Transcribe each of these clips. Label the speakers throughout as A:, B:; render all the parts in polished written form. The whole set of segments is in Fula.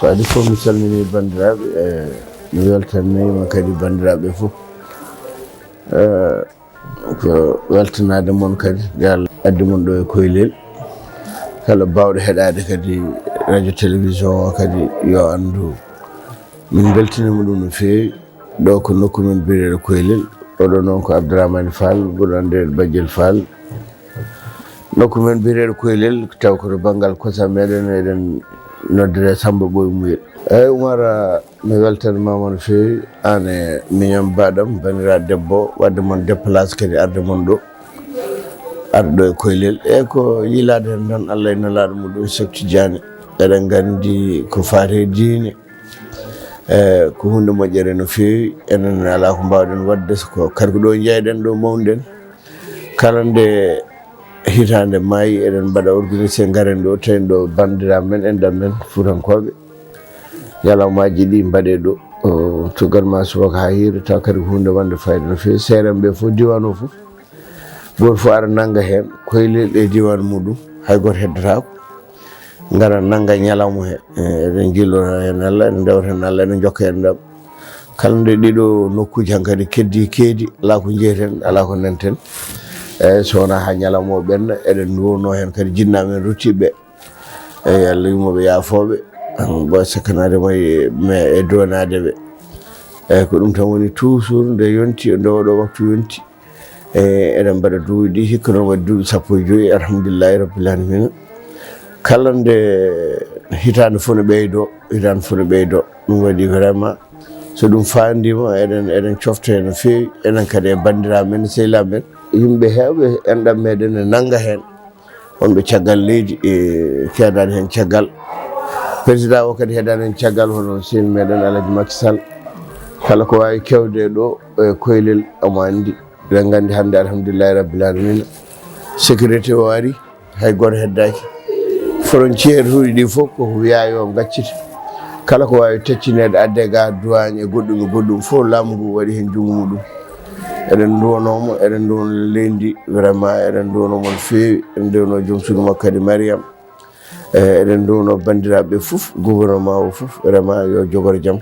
A: Kadi fof mi salmini bandiraɓe mi weltanima kadi bandiraɓe fof ko weltanade moon kadi yo Allah addi mon ɗo e Koylel kala bawɗo heɗade kadi radio télévision o kadi yo andu min beltinima ɗum no fewi ɗo ko nokku men biyeteɗo Koylel oɗo noon ko Abdourahmane Fall ɓurɗo andirede Badiel Fall nokku men biyeteɗo Koylel taw koto banggal kosam meɗen eɗen noddire Samba Boy Muyel eyyi Oumar mi weltanimama no fewi an e miñam baɗam bandiraɗo debbo wadde mon déplace kadi arde mon ɗo arɗo e Koylel e ko yilade hen tan Allah e nelaɗo muɗum Cheikh Tidiane eɗen gandi ko fate diine ko hunde moƴƴere no fewi enen ala ko mbawɗen wadde ko kadi ko ɗo jeyɗen ɗo mawɗen kala nde hitande maayi eɗen mbaɗa organisé garen ɗo tawi ɗo bandiraɓe men enɗam men Fuutankoɓe ñalawmaji ɗi mbaɗe ɗo to garma subaka ha hiira taw kadi ko hunde wonde fayida no fewi seerenɓe fof diwan o fof goto fof ara nangga hen Koylel e diwan muɗum hay goto heddotako gara nangga ñalawma he eɗen jillora hen Allah eɗen dewra hen Allah eɗen jokka hen ɗam kala nde ɗiɗo nokkuji hankkadi keedi ala ko jeeyten ala ko nenten eyyi so wona ha ñalawma o ɓenna eɗen duwono hen kadi jinnaɓe ruttiɓe eyyi Allah yimoɓe yaafoɓe ɓo sakkanadema e donadeɓe eyyi ko ɗum tan woni toujours nde yonti nde oɗo waktu yonti eɗen mbaɗa duuɓi ɗi hikka noon waɗi duuɓi 15 alhamdulillahi rabbil alamina kala nde hitande fof ne ɓeydo ɗum waɗi vraiment so ɗum fandima eɗen cofta hen no fewi enen kadi e bandiraɓe men sehilaɓe men yimɓe hewɓe enɗam meɗen ne nangga hen wonɓe caggal leydi e keedani hen caggal président o kadi heedani hen caggal hono sehil meɗen Alaji Macky Sall kala ko wawi kewde ɗo e Koylel omo andi eɗen gandi hande alhamdulillahi rabbil alamina sécurité o ari hay goto heddaki frontiére uji ɗi fof koko wiya yo gaccite kala ko wawi taccinede adde ga douane e goɗɗum fof laamu ngu waɗi hen jungo muɗum eɗen duwonomo eɗen duwono leydi vraiment eɗen duwonomo no fewi eɗen duwono joom suudu makko kadi Mariame eɗen duwono bandiraɓe fof gouvernement o fof vraiment yo jogoro jaam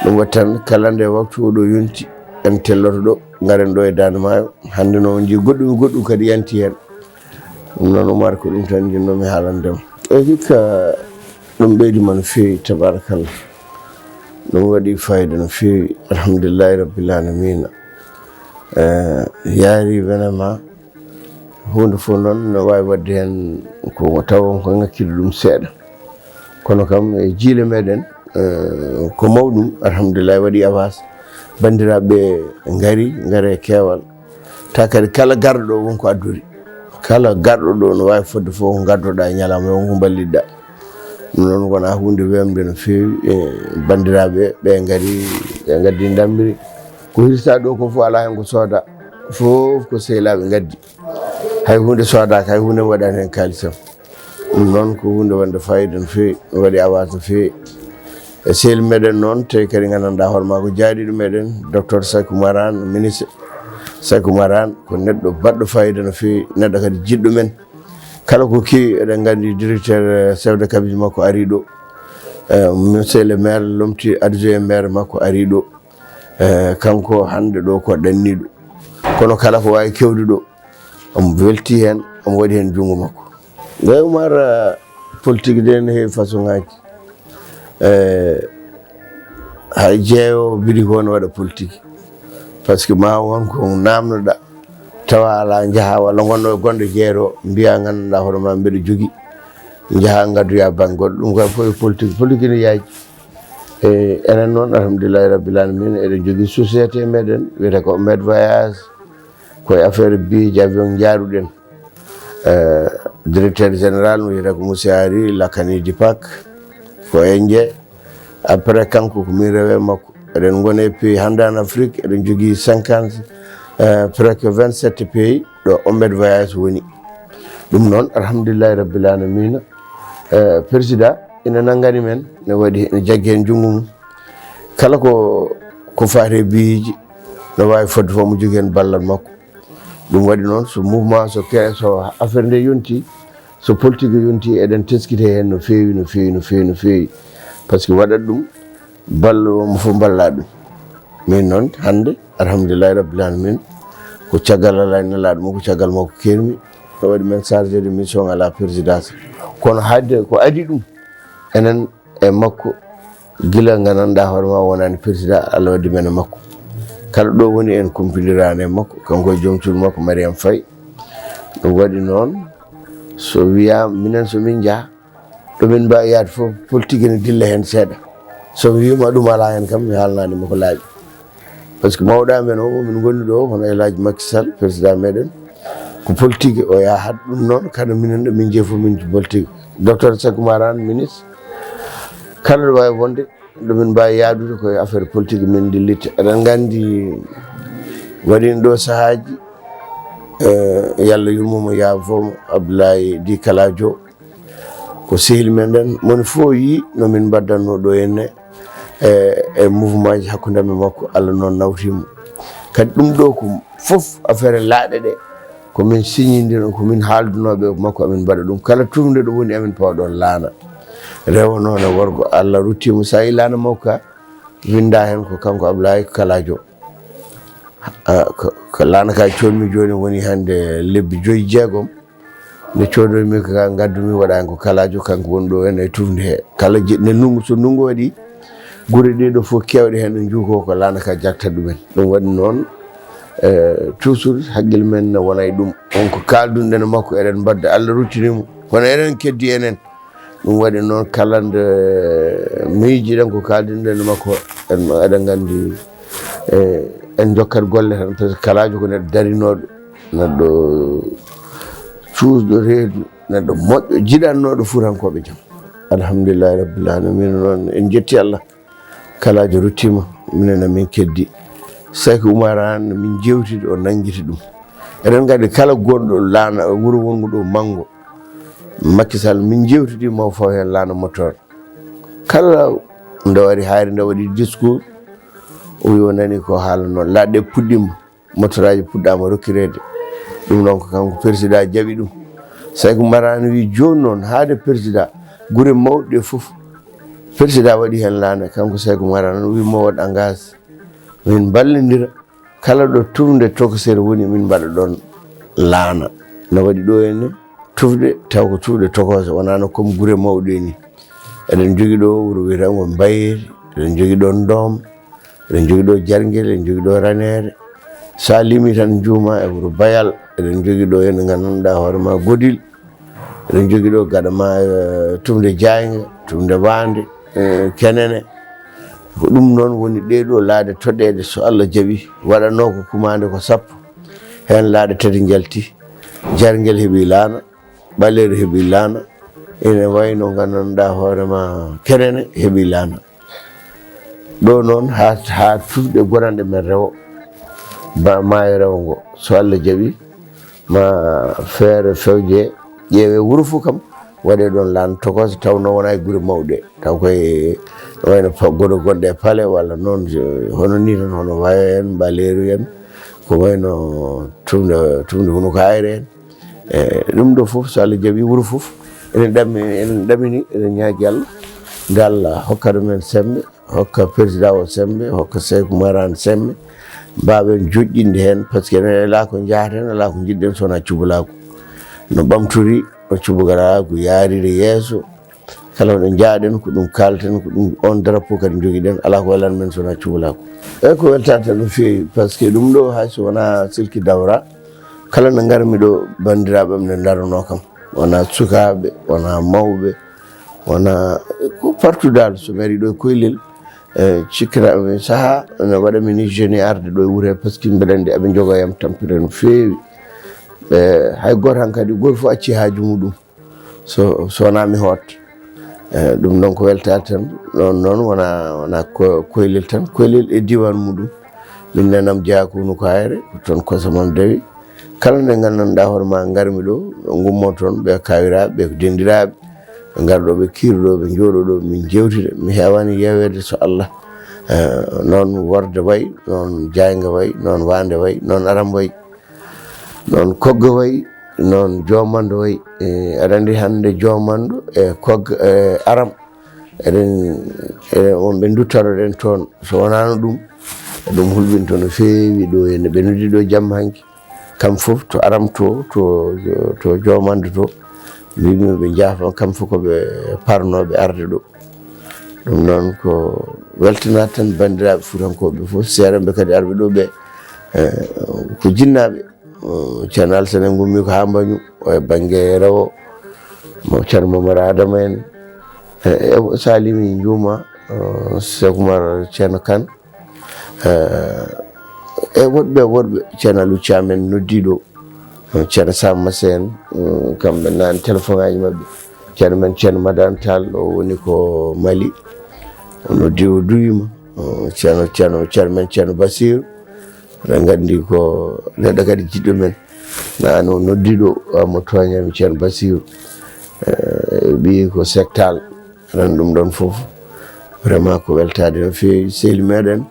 A: ɗum waɗi tan kala nde waktu oɗo yonti en telloto ɗo garen ɗo e Dande Maayo hande noon ji goɗɗum kadi yanti hen ɗum noon Oumar ko ɗum tan jinnomi haalandema e hikka ɗum ɓeydima no fewi tabarakallah ɗum waɗi fayida no fewi alhamdulillahi rabbil alamina yaari vraiment hunde fof noon no wawi wadde hen ko taw ko ngakkide ɗum seeɗa kono kam e jiile meɗen ko mawɗum alhamdulillahi waɗi avance bandiraɓe gaare e keewal ta kadi kala garɗo ɗo wonko addori kala garɗo ɗo no wawi fodde fof ko gaddoɗa e ñalawma wonko ballidɗa ɗum noon wona hunde wemde no fewi e bandiraɓe ɓe gaddi dammiri ko hirta ɗo ko fof ala hen ko sooda fof ko sehilaɓe gaddi hay hunde soodaka hay hunde waɗani hen kalisam ɗum noon ko hunde wonde fayida no fewi waɗi avance no fewi e sehil meɗen noon tawi kadi gandanɗa hoorema ko jaaɗiɗo meɗen docteur Sakou Marane ministre Sakou Marane ko neɗɗo baɗɗo fayida no fewi neɗɗo kadi jiɗɗo men kala ko kewi eɗen gandi directeur chef de cabinet makko ari ɗo monsieur le maire lomti adjoint maire makko ari ɗo kanko hande ɗo ko ɗanniɗo kono kala ko wawi kewde ɗo omo welti hen omo waɗi hen jungo makko nde Oumar politique de ne heewi façon ngaji hay jeeyowo bidi ko ne waɗa politique par ce que ma wonko namnoɗa tawa ala jaaha walla gonɗo gonɗo jeero mbiya gandanɗa hoorema mbeɗa jogui jaaha gaddoya banggue goɗɗo ɗum kam fof politique ne yaaji enen noon alhamdulillahi rabbil alamina eɗen jogui société meɗen wiyete ko med voyage koye affaire biiji avion jaaruɗen directeur général wiyete ko monsieur Ari Lakani Dipak ko enje après kanko ko min rewe makko eɗen gone pays hande en Afrique eɗen jogui 50 presque 27 pays ɗo ommed voyage woni ɗum noon alhamdulillahi rabbil alamina président ina nanggani men ne waɗi ne jaggi hen jungo mum kala ko fate biiji no wawi fodde fof mo jogui hen ballal makko ɗum waɗi noon so mouvement so affaire nde yonti so politique yonti eɗen teskite hen no feewi par ce que waɗat ɗum ballomo fof balla ɗum min noon hande alhamdulillahi rabbil alamin ko caggal ala e nelaɗo mum ko caggal makko kermi ɗo waɗi men chargé de mission à la présidence kono hadde ko adi ɗum enen e makko gila gandanɗa hoore ma wonani président Allah waddi men e makko kala ɗo woni en kumpilirani e makko kanko e joom cuuɗo makko Mariame Faye ɗum waɗi noon so wiya minen somin jaa ɗomin mbawi yaade fof politique ne dilla hen seeɗa somi wima ɗum ala hen kam mi haalnanima ko laaɓi par ce que mawɗa men o min gonni ɗo hono Elhaji Macky Sall président meɗen ko politique o yahat ɗum noon kada minen ɗo min jeeyi fof min politique docteur Sakumar Anne ministre kala ɗo wawi wonde ɗomin mbawi yaadude koye affaire politique min dillite eɗen gandi waɗino ɗo sahaji yalla yurmomo yaafomo Abdoulaye Di Kaladio ko sehil meɗen moni fof yi nomin mbaddanno ɗo henne e mouvement ji hakkude amen makko Allah noon nawtimo kadi ɗum ɗo ko fof affaire laaɗe ɗe komin signidino komin haaldunoɓe makko amin mbaɗa ɗum kala tufde ɗo woni amin pawa ɗon laana rewo noon e worgo Allah ruttimo sa yi laana makko ka winda hen ko kanko Abdoulaye Kaladio ko laana ka coolmi joni woni hande lebbi 5-6 nde codoymi ko gaddumi waɗa hen ko Kaladio kanko woni ɗo hen e tufde he kala ne nungu so nungu waɗi gure ɗiɗo fof kewɗe hen ɗo juuko ko laana ka jagtat ɗumen ɗum waɗi noon toujours haqqille men ne wona e ɗum on ko kaldunɗen e makko eɗen mbadda Allah ruttinimo kono eɗen keddi enen ɗum waɗi noon kala nde miijiɗen ko kaldunɗen e makko eɗen gandi en jokkat golle tan par ce que Kaladio ko neɗɗo darinoɗo neɗɗo cuusɗo reedu neɗɗo moƴƴo jiɗannoɗo fuurankoɓe jaam alhamdulillahi rabbil alamin noon en jetti Allah Kaladio ruttima minen min keddi Saki Oumar Anne min jewtide o nangguiti ɗum eɗen gandi kala gonɗo laana wuuro wongo ɗo Mango Macky Sall min jewtidimo faw hen laana motore kala nde wari haari nde waɗi discours o wi o nani ko haala noon laaɗe puɗɗima moteur aji puɗɗama rokkirede ɗum noon ko kanko président jaaɓi ɗum Saki Oumar Anne wi joni noon haade président guure mawɗe ɗe foof président waɗi hen laana kanko Saki Oumar Anne wi mo waɗ engage min ballodira kala ɗo tufde tokosere woni min mbaɗa ɗon laana no waɗi ɗo henne tufde taw ko tufde tokose wonano comme guure mawɗe ni eɗen jogui ɗo wuuro wiyetango Mbayeri eɗen jogui ɗo Ndom eɗen jogui ɗo Jarguel eɗen jogui ɗo Ranere sa limi tan juuma e wuuro Bayal eɗen jogui ɗo henne gandanɗa hoorema Godil eɗen jogui ɗo gaɗama tufde Diaynga tufde Wande Kenene ko ɗum noon woni ɗeɗo laaɗe toɗɗeɗe so Allah jaaɓi waɗano ko kumande ko 10 hen laaɗe tati jalti Jarguel heeɓi laana Ɓaleero heeɓi laana ene wayno gandanɗa hoorema Kenene heeɓi laana ɗo noon ha tufɗe gonanɗe men rewo maayo rewo ngo so Allah jaaɓi ma feere fewje ƴeewe wuuro fo kam waɗe ɗon laana tokose tawno wona e guure mawɗe taw koye wayno goɗo gonɗe e paale walla noon hono ni tan hono Wayo en Ɓaleeru en ko wayno tumde Hunuko Ayre en ɗum ɗo fof so Allah jaaɓi wuuro fof enen ɗamini eɗen ñaagui Allah nde Allah hokkata men sembe hokka président o sembe hokka Saki Oumar Anne sembe mbawen joƴƴinde hen par ce que enen ala ko jaaten ala ko jiɗɗen sowona cubalako no ɓamtori no cubalako yaarire yeeso kala ɗo jaaɗen ko ɗum kalten ko ɗum on drapeau kadi joguiɗen ala ko welan men sowona cubalako eyyi ko weltata no fewi par ce que ɗum ɗo hayso wona silki dawra kala nde garmi ɗo bandiraɓe am nde darano kam wona sukaɓe wona mawɓe wona ko partout dal so mi ari ɗo e Koylel cikkiraɓe saaha ne waɗami ni jeune arde ɗo e wuuro he par ce que mbeɗa andi eɓe jogo yam tampere no fewi hay goto han kadi goto fof acci haaju muɗum so wona mi hoota ɗum noon ko weltade tan ɗon noon wona Koylel tan Koylel e diwan muɗum min nenam jeeya ko Hunuko Ayre ko toon kosamam dawi kala nde gandanɗa hoorema garmi ɗo gummo toon ɓe kawiraɓe ɓe ko dendiraɓe ɓe garɗo ɓe kiruɗo ɓe jooɗoɗo min jewtida mi hewani yewede so Allah noon Worde wayi noon Diaynga wayi noon Wande wayi noon Aram wayi noon Kogga wayi noon jomando way aɗa andi hannde jomando e kogga aram eɗen wonɓe duttaroɗen toon so wonano ɗum hulɓinto no feewi ɗo henne ɓe noddi ɗo jamma hanki kam fof to aram to jomando to mbimi ɓe jaafa kam fof koɓe parnoɓe arde ɗo ɗum noon ko weltanade tan bandiraɓe fuutankoɓe fof seeɗanɓe kadi arɓe ɗo ɓe ko jinnaɓe ceerno Alassane en gummi ko ha mbañu e banggue rewo mo ceerno Mamadou Adama en e salimi juuma Cheikh Oumar ceerno Kane e woɗɓe ceerno Aliou Thiam en noddiɗo ceerno Sam Massa en kamɓe nani téléphone aji mabɓe ceerno men ceerno Madane Tall o woni ko Mali o noddi o duyima ceerno men ceerno Bassirou eɗen gandi ko neɗɗo kadi jiɗɗo men nane o noddiɗo mo toñami ceerno Bassirou ɓi ko sectal ren ɗum ɗon fof vraiment ko weltade no fewi sehli meɗen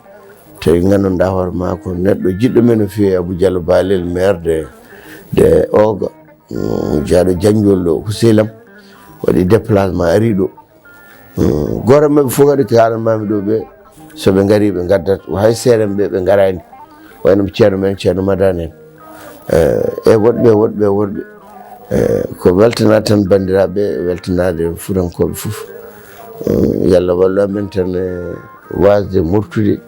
A: tawi ganduɗa hoore ma ko neɗɗo jiɗɗo men no fewi Abou Diallo Balel maire de Oga jaaɗo Janjol ɗo ko sehilam waɗi déplacement ari ɗo goto mabɓe fof kadi ko halanmami ɗo ɓe soɓe gari ɓe gaddat hay seeɗen ɓe garani wayno ceerno men ceerno Madane en e woɗɓe ko weltanade tan bandiraɓe weltanade fuutankoɓe fof yo Allah wallu amen tan wasde moftude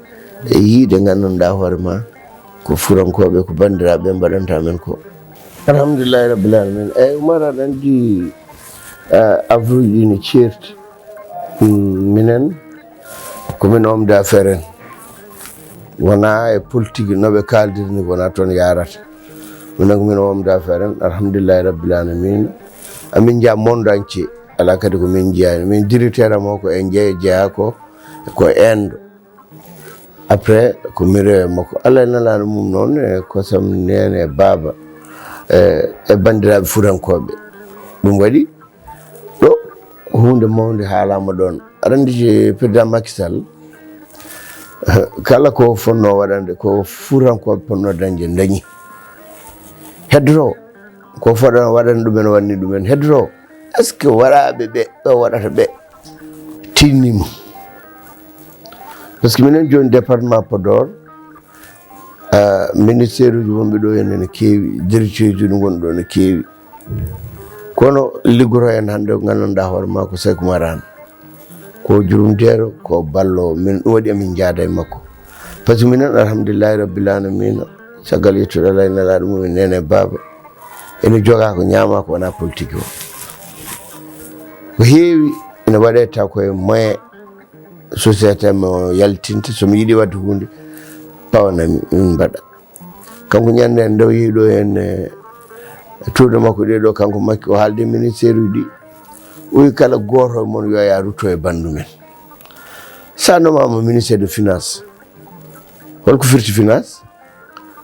A: e yiide ganduɗa hoore ma ko fuutankoɓe ko bandiraɓe mbaɗanta men ko alhamdulillahi rabbil alamin eyyi Oumar aɗa andi avruji ɗi ne certi minen komin homme d'affaire en wona e politique noɓe kaldirni wona toon yarata minen komin homme d'affaire en alhamdulillahi rabbil alamin amin jaa monde entier ala kadi ko min jeyani min directeur am o ko en jeeya ko Inde après ko mi rewe makko Allah e nelaɗo mum noon e kosam nene e baba e bandiraɓe fuutankoɓe ɗum waɗi ɗo hunde mawde haalama ɗon aɗa andi président Macky Sall kala ko fonno waɗande ko fuutankoɓe ponno dañde dañi heddoto ko foɗano waɗani ɗumen wanni ɗumen heddoto est ce que waɗaɓe ɓe waɗata ɓe tinnimo par ce que minen joni département Podor ministére uji wonɓe ɗo henne ne keewi directeur uji ɗi gonɗo ne keewi kono liggoro en hannde ko gandanɗa hoore ma ko Cheikh Oumar ko jurumteero ko ballo min ɗum waɗi amin jaada e makko par ce que minen alhamdulillahi rabbil alamina caggal yettude Allah e nelaɗo mumen nene baba ene joga ko ñaama ko wona politique o ko heewi ene waɗe taw koye moyen société mo yaltinta somi yiiɗi wadde hunde pawanami min mbaɗa kanko ñande en ndew yeeɗo hen tuuɗe makko ɗe ɗo kanko Makki o haalde ministére uji ɗi oyi kala goto e moon yo ya rutto e bandu men sa nomama ministére de finance holko firti finance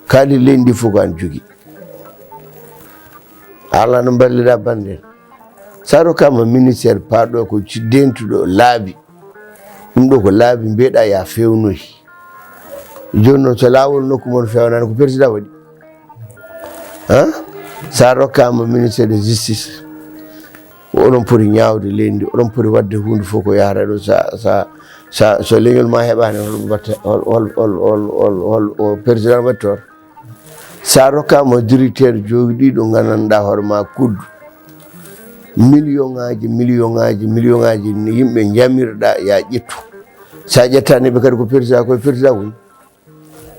A: kaali leydi ndi fof ko an jogui ala no balliɗa bande sa rokkama ministére paaɗo ko dentuɗo laabi ɗum ɗo ko laabi mbiyeɗa ya fewnoyi joni noon so laawol nokku moon fewnani ko président waɗi sa rokkama ministére de justice ko oɗon poti ñawde leydi ndi oɗon poti wadde hunde fof ko yahata ɗo so leñol ma heɓani holɗum watta hol président waɗi toon sa rokkama directeur jogiɗiɗo gandanɗa hoore ma kuddu million ngaji yimɓe jamirɗa ya ƴettu sa ƴettani ɓe kadi ko président koye président woni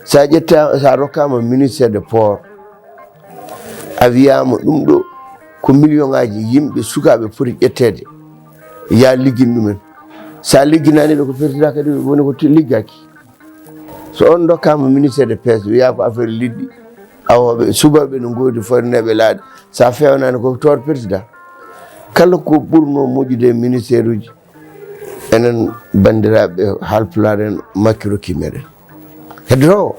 A: sa rokkama ministére de port a wiyama ɗum ɗo ko million ngaji yimɓe sukaɓe poti ƴettede ya liggin ɗumen sa ligginani ɓe ko président kadi woni ko liggaki so on dokkama ministére de pêche wiya ko affaire liɗɗi awoɓe subaɓe no goodi forneɓe laaɗe sa fewnani ko toon président kala ko ɓurno moƴƴude ministére uji enen bandiraɓe Haalpulaar en Makki rokki meɗen heddoto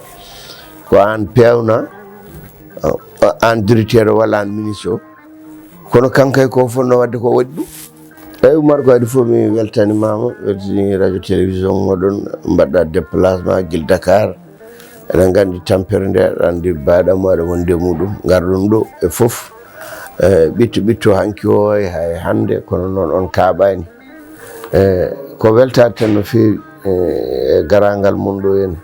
A: ko an pewna an directeur walla an ministre o kono kankay ko fonno wadde ko waɗi ɗum eyyi Oumar ko adi fof mi weltanimama weltani radio télévision moɗon mbaɗɗa déplacement guil Dakar eɗen gandi tampere nde aɗa andi baɗam aɗa wonde muɗum garɗon ɗo e foof ɓitto hanki o hay hannde kono noon on kaaɓaani ko weltade tan no feewi e garangal mum ɗo henne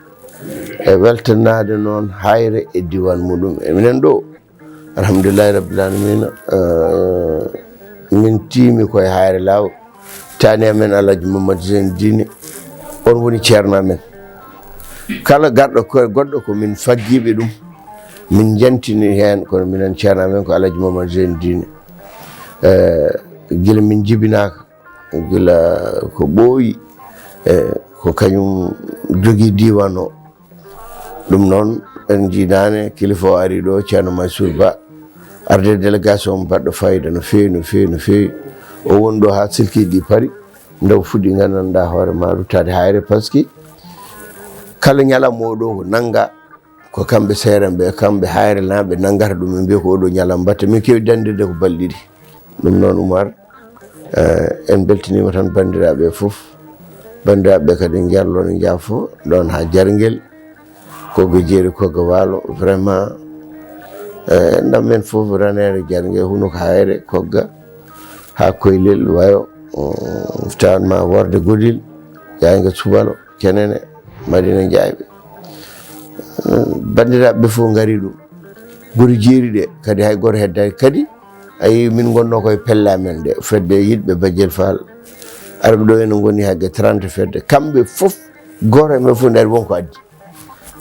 A: e weltanade noon hayre e diwan muɗum eminen ɗo alhamdulillahi rabbil alamina min tiimi koye hayre laawol tani amen Alhaji Mamadou Zeyne Dine on woni ceerno amen kala garɗo goɗɗo ko min faggiɓe ɗum min jantini hen kono minen ceerno amen ko Alhaji Mamadou Zeyne Dine gila min jibinaka gila ko ɓooyi ko kañum jogui diwan o ɗum noon en jiidani kilifa o ari ɗo ceerno Mansour Ba arde délégation baɗɗo fayida no fewi no fewi no fewi o woni ɗo ha silkiɗi paari ndaw fuɗɗi gandanɗa hoore ma ruttade hayre par ce que kala ñalawma oɗo ko nangga ko kamɓe seerenɓe kamɓe hayre naɓe nanggata ɗum ɓe mbiya ko oɗo ñalam batte min kewi dandirde ko balɗe ɗiɗi ɗum noon Oumar en beltinima tan bandiraɓe foof bandiraɓe kadi jarlo no jaafo ɗon ha Jarguel koggo jeeri koggo waalo vraiment ndam men foof ranere Jarguel huno ko hayre kogga ha Koylel wayo tanma Worde Godil Yayga Subalo Kenene Madina Ndiayɓe bandiraɓe fof gari ɗum guri jeeri ɗe kadi hay goto heddaki kadi ayi min gonno koye pelle amen ɗe fedde yiɗɓe Badiel Fall arɓe ɗo ene goni hagge 30 fedde kamɓe fof goto e men fof dari wonko addi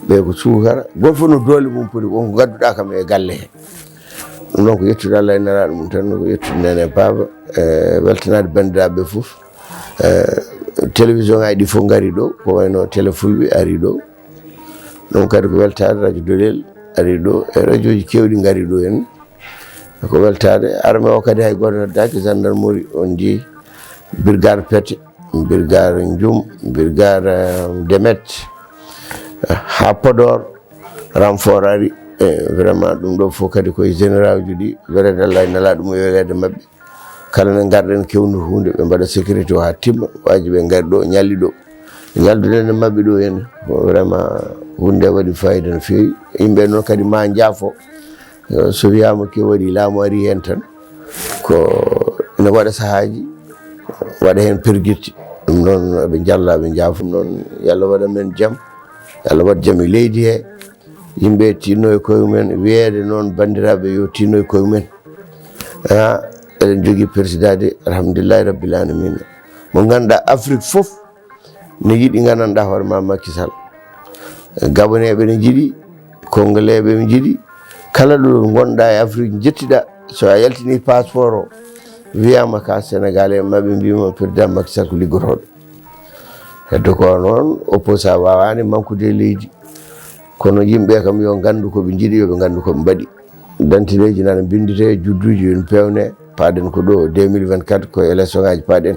A: ɓe ko sukara goto fof no doole mum poti wonko gadduɗa kam e galle he ɗum noon ko yettude Allah e nelaɗo mum tan ko yettude nene Baba weltanade bandiraɓe fof télévision ngaji ɗi fof gari ɗo ko wayno télé Fulɓe ari ɗo ɗum kadi ko weltade radio Dolel ari ɗo e radio ji kewɗi gari ɗo hen ko weltade armée o kadi hay goto heddaki gendarmerie on jeeyi brigade Pete brigade Ndioum brigade Demet ha Podor renfort ari vraiment ɗum ɗo fof kadi koye général ji ɗi welede Allah e nelaɗo mum welede mabɓe kala ne garɗen kewnu hunde ɓe mbaɗa sécurité o ha timma waji ɓe gari ɗo ñalli ɗo ñalduɗen e mabɓe ɗo hen ko vraiment hunde waɗi fayida no fewi yimɓe noon kadi ma jaafo so wiyama ke waɗi laamu ari hen tan ko ene waɗa sahaji waɗa hen perguirti ɗum noon ɓe jalla ɓe jaafo noon yo Allah waɗa men jaam yo Allah waɗa jaam e leydi he yimɓe tinno e koye mumen wiyede noon bandiraɓe yo tinno e koye mumen eɗen jogui président de alhamdulillahi rabbil alamina mo ganduɗa Afrique foof ne yiiɗi gandanɗa hoore ma Macky Sall Gaboneɓe ne jiiɗi Congolais-ɓe ne jiiɗi kala ɗo gonɗa e Afrique jettiɗa so a yaltini passeport o wiyama ka Sénégalais maɓe mbima président Macky Sall ko liggotoɗo heddo ko noon opposant wawani manquede leydi kono yimɓe kam yo gandu koɓe jiiɗi yoɓe gandu koɓe mbaɗi dantineji nana bindite judduji yon pewne paɗen ko ɗo 2024 ko élection ngaji paɗen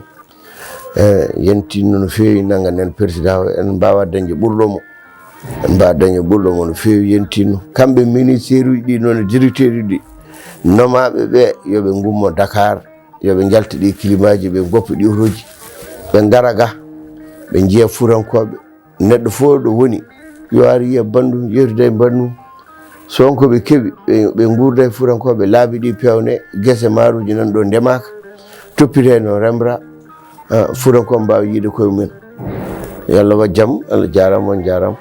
A: yentinno no fewi nagga nen président o en mbawa dañde ɓurɗomo en mbawa dañde ɓurɗomo no fewi yentinno kamɓe ministére uji ɗi noon directeur uji ɗi nomaɓe ɓe yoɓe gummo Dakar yoɓe jalta ɗi climat ji ɓe goppa ɗi otoji ɓe gara ga ɓe jiiya furankoɓe neɗɗo fof ɗo woni yo ar yiya bandum yeytude e bandum so wonko ɓe keeɓi ɓe gurda e furankoɓe laabi ɗi pewne guese maruji nan ɗo ndemaka toppite no remra furankoɓe mbawa yiide koye mumen yo Allah waɗ jaam Allah jarama on jarama